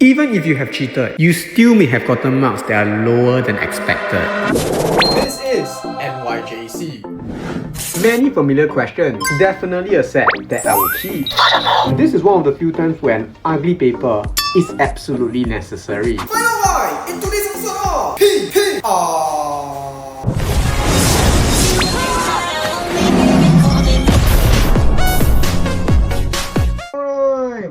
Even if you have cheated, you still may have gotten marks that are lower than expected. This is NYJC. Many familiar questions, definitely a set that I will keep. This is one of the few times when an ugly paper is absolutely necessary. Final line in today's episode of PPR.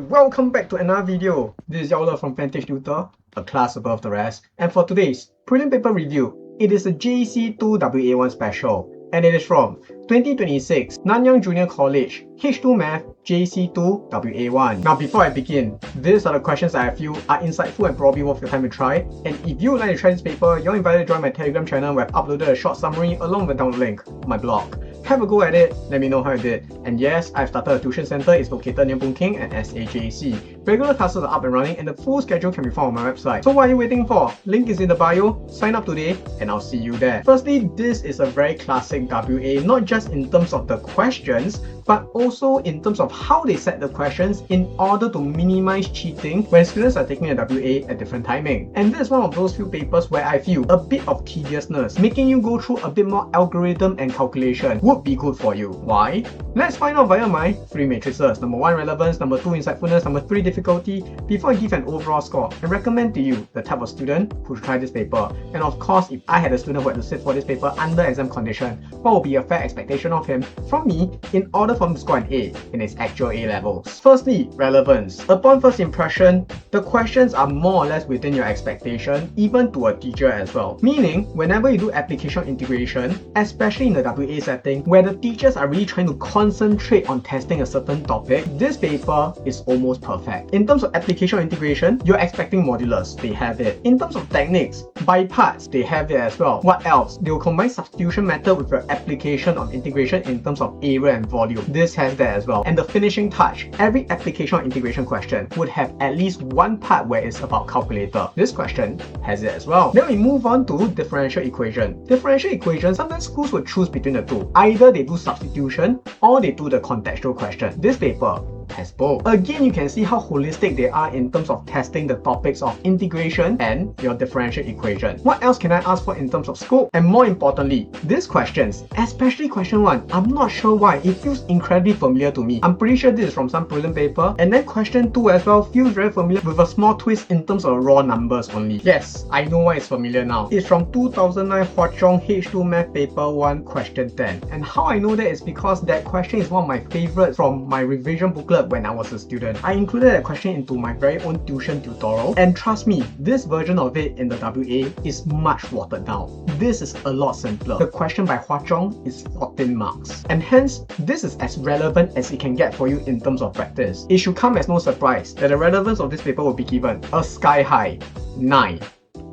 Welcome back to another video. This is Yao from Fantage Tutor, a class above the rest. And for today's Prelim Paper review, it is a JC2 WA1 special. And it is from 2026 Nanyang Junior College H2 Math JC2 WA1. Now before I begin, these are the questions that I feel are insightful and probably worth your time to try. And if you would like to try this paper, you're invited to join my Telegram channel where I've uploaded a short summary along with the download link on my blog. Have a go at it, let me know how you did. And yes, I've started a tuition center. It's located near Boon King and SAJC. Regular classes are up and running and the full schedule can be found on my website. So what are you waiting for? Link is in the bio. Sign up today and I'll see you there. Firstly, this is a very classic WA, not just in terms of the questions, but also in terms of how they set the questions in order to minimize cheating when students are taking a WA at different timing. And this is one of those few papers where I feel a bit of tediousness, making you go through a bit more algorithm and calculation would be good for you. Why? Let's find out via my three matrices. Number 1, relevance. Number 2, insightfulness. Number 3, difficulty. Before I give an overall score and recommend to you the type of student who should try this paper. And of course, if I had a student who had to sit for this paper under exam condition, what would be a fair expectation of him from me in order for him to score an A in his actual A levels? Firstly, relevance. Upon first impression, the questions are more or less within your expectation, even to a teacher as well. Meaning, whenever you do application integration, especially in the WA setting, where the teachers are really trying to concentrate on testing a certain topic, this paper is almost perfect. In terms of application integration, you're expecting modulus, they have it. In terms of techniques, by parts, they have it as well. What else? They will combine substitution method with your application of integration in terms of area and volume. This has that as well. And the finishing touch, every application integration question would have at least one part where it's about calculator. This question has it as well. Then we move on to differential equation. Differential equation, sometimes schools will choose between the two. Either they do substitution or they do the contextual question. This paper has both. Again, you can see how holistic they are in terms of testing the topics of integration and your differential equation. What else can I ask for in terms of scope? And more importantly, these questions, especially question 1, I'm not sure why, it feels incredibly familiar to me. I'm pretty sure this is from some Prelim paper. And then question 2 as well feels very familiar with a small twist in terms of raw numbers only. Yes, I know why it's familiar now. It's from 2009 Hwa Chong H2 Math Paper 1 question 10. And how I know that is because that question is one of my favorites from my revision booklet when I was a student. I included that question into my very own tuition tutorial, and trust me, this version of it in the WA is much watered down. This is a lot simpler. The question by Hwa Chong is 14 marks, and hence this is as relevant as it can get for you in terms of practice. It should come as no surprise that the relevance of this paper will be given a sky high 9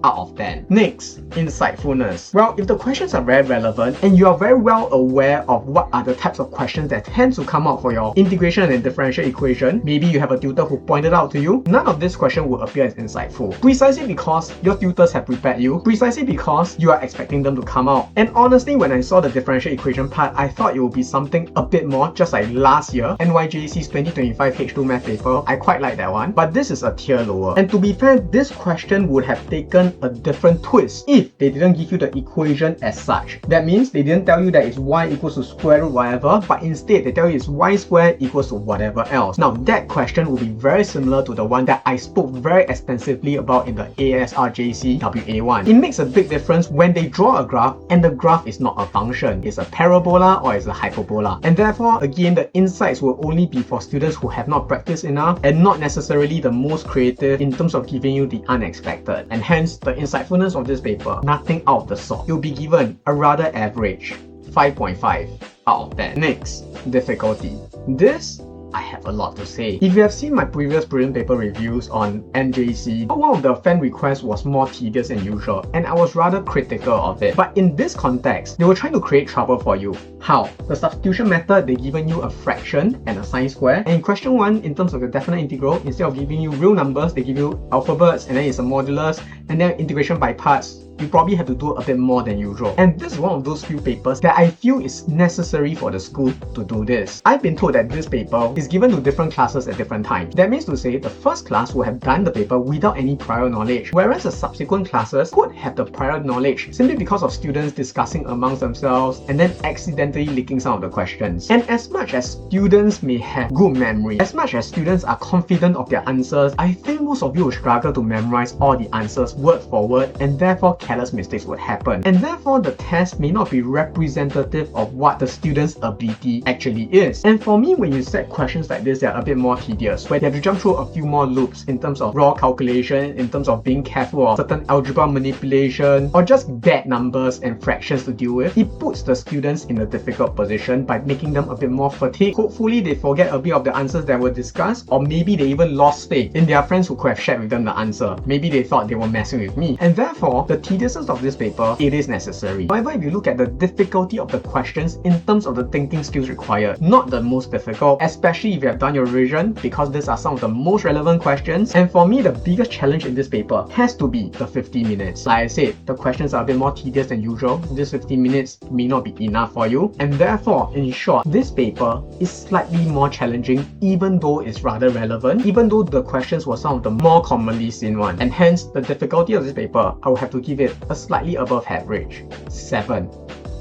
out of 10. Next, insightfulness. Well, if the questions are very relevant and you are very well aware of what are the types of questions that tend to come out for your integration and differential equation, maybe you have a tutor who pointed out to you, none of this question will appear as insightful. Precisely because your tutors have prepared you, precisely because you are expecting them to come out. And honestly, when I saw the differential equation part, I thought it would be something a bit more, just like last year, NYJC's 2025 H2 Math paper. I quite like that one, but this is a tier lower. And to be fair, this question would have taken a different twist if they didn't give you the equation as such. That means they didn't tell you that it's y equals to square root whatever, but instead they tell you it's y squared equals to whatever else. Now that question will be very similar to the one that I spoke very extensively about in the ASRJC WA1. It makes a big difference when they draw a graph and the graph is not a function. It's a parabola or it's a hyperbola. And therefore, again, the insights will only be for students who have not practiced enough and not necessarily the most creative in terms of giving you the unexpected. And hence, the insightfulness of this paper, nothing out of the sort. You'll be given a rather average 5.5 out of 10. Next, difficulty. This I have a lot to say. If you have seen my previous Prelim paper reviews on NJC, one of the fan requests was more tedious than usual, and I was rather critical of it. But in this context, they were trying to create trouble for you. How? The substitution method, they given you a fraction and a sine square. And in question 1, in terms of the definite integral, instead of giving you real numbers, they give you alphabets, and then it's a modulus, and then integration by parts. you probably have to do a bit more than usual. And this is one of those few papers that I feel is necessary for the school to do this. I've been told that this paper is given to different classes at different times. That means to say the first class will have done the paper without any prior knowledge, whereas the subsequent classes could have the prior knowledge simply because of students discussing amongst themselves and then accidentally leaking some of the questions. And as much as students may have good memory, as much as students are confident of their answers, I think most of you will struggle to memorize all the answers word for word, and therefore careless mistakes would happen. And therefore the test may not be representative of what the student's ability actually is. And for me, when you set questions like this, they are a bit more tedious, where you have to jump through a few more loops in terms of raw calculation, in terms of being careful of certain algebra manipulation, or just bad numbers and fractions to deal with. It puts the students in a difficult position by making them a bit more fatigued. Hopefully they forget a bit of the answers that were discussed, or maybe they even lost faith in their friends who could have shared with them the answer. Maybe they thought they were messing with me. And therefore, the tediousness of this paper, it is necessary. However, if you look at the difficulty of the questions in terms of the thinking skills required, not the most difficult, especially if you have done your revision, because these are some of the most relevant questions. And for me, the biggest challenge in this paper has to be the 50 minutes. Like I said, the questions are a bit more tedious than usual. This 50 minutes may not be enough for you. And therefore, in short, this paper is slightly more challenging, even though it's rather relevant, even though the questions were some of the more commonly seen ones. And hence, the difficulty of this paper, I will have to give it a slightly above average 7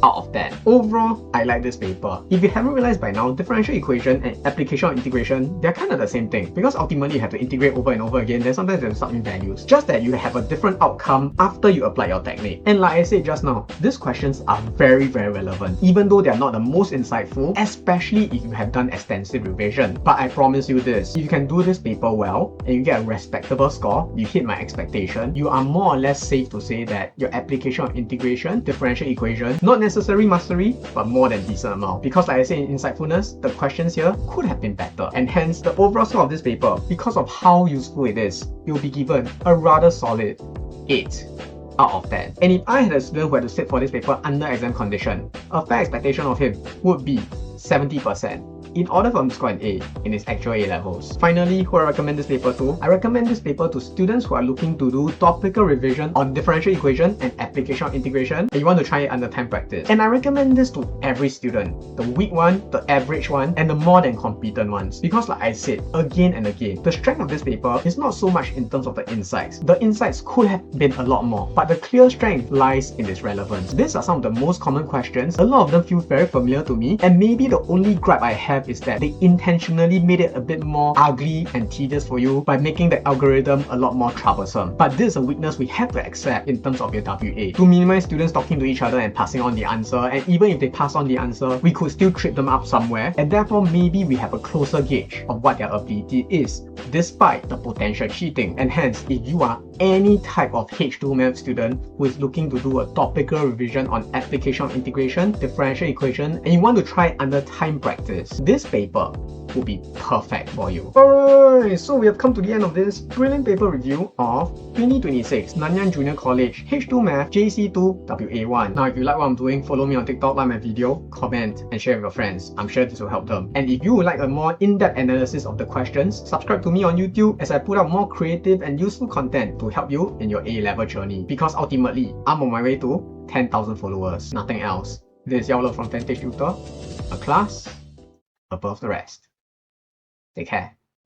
out of 10. Overall, I like this paper. If you haven't realized by now, differential equation and application or integration, they're kind of the same thing, because ultimately you have to integrate over and over again. Then sometimes there's some values, just that you have a different outcome after you apply your technique. And like I said just now, these questions are very relevant, even though they're not the most insightful, especially if you have done extensive revision. But I promise you this, if you can do this paper well and you get a respectable score, you hit my expectation, you are more or less safe to say that your application or integration, differential equation, not necessary mastery, but more than decent amount. Because like I said in Insightfulness, the questions here could have been better. And hence, the overall score of this paper, because of how useful it is, you'll be given a rather solid 8 out of 10. And if I had a student who had to sit for this paper under exam condition, a fair expectation of him would be 70%. In order for him to score an A in his actual A levels. Finally, who I recommend this paper to? I recommend this paper to students who are looking to do topical revision on differential equation and application of integration, and you want to try it under time practice. And I recommend this to every student, the weak one, the average one, and the more than competent ones. Because like I said again and again, the strength of this paper is not so much in terms of the insights. The insights could have been a lot more, but the clear strength lies in its relevance. These are some of the most common questions. A lot of them feel very familiar to me, and maybe the only gripe I have is that they intentionally made it a bit more ugly and tedious for you by making the algorithm a lot more troublesome. But this is a weakness we have to accept in terms of your WA. To minimize students talking to each other and passing on the answer, and even if they pass on the answer, we could still trip them up somewhere, and therefore maybe we have a closer gauge of what their ability is, despite the potential cheating. And hence, if you are any type of H2 Math student who is looking to do a topical revision on application of integration, differential equation, and you want to try under time practice, this paper will be perfect for you. Alright, so we have come to the end of this Prelim Paper review of 2026 Nanyang Junior College H2 Math JC2 WA1. Now, if you like what I'm doing, follow me on TikTok, like my video, comment, and share with your friends. I'm sure this will help them. And if you would like a more in-depth analysis of the questions, subscribe to me on YouTube as I put out more creative and useful content to help you in your A-level journey. Because ultimately, I'm on my way to 10,000 followers. Nothing else. This is Yao from Fantastic Tutor, a class above the rest. Take care.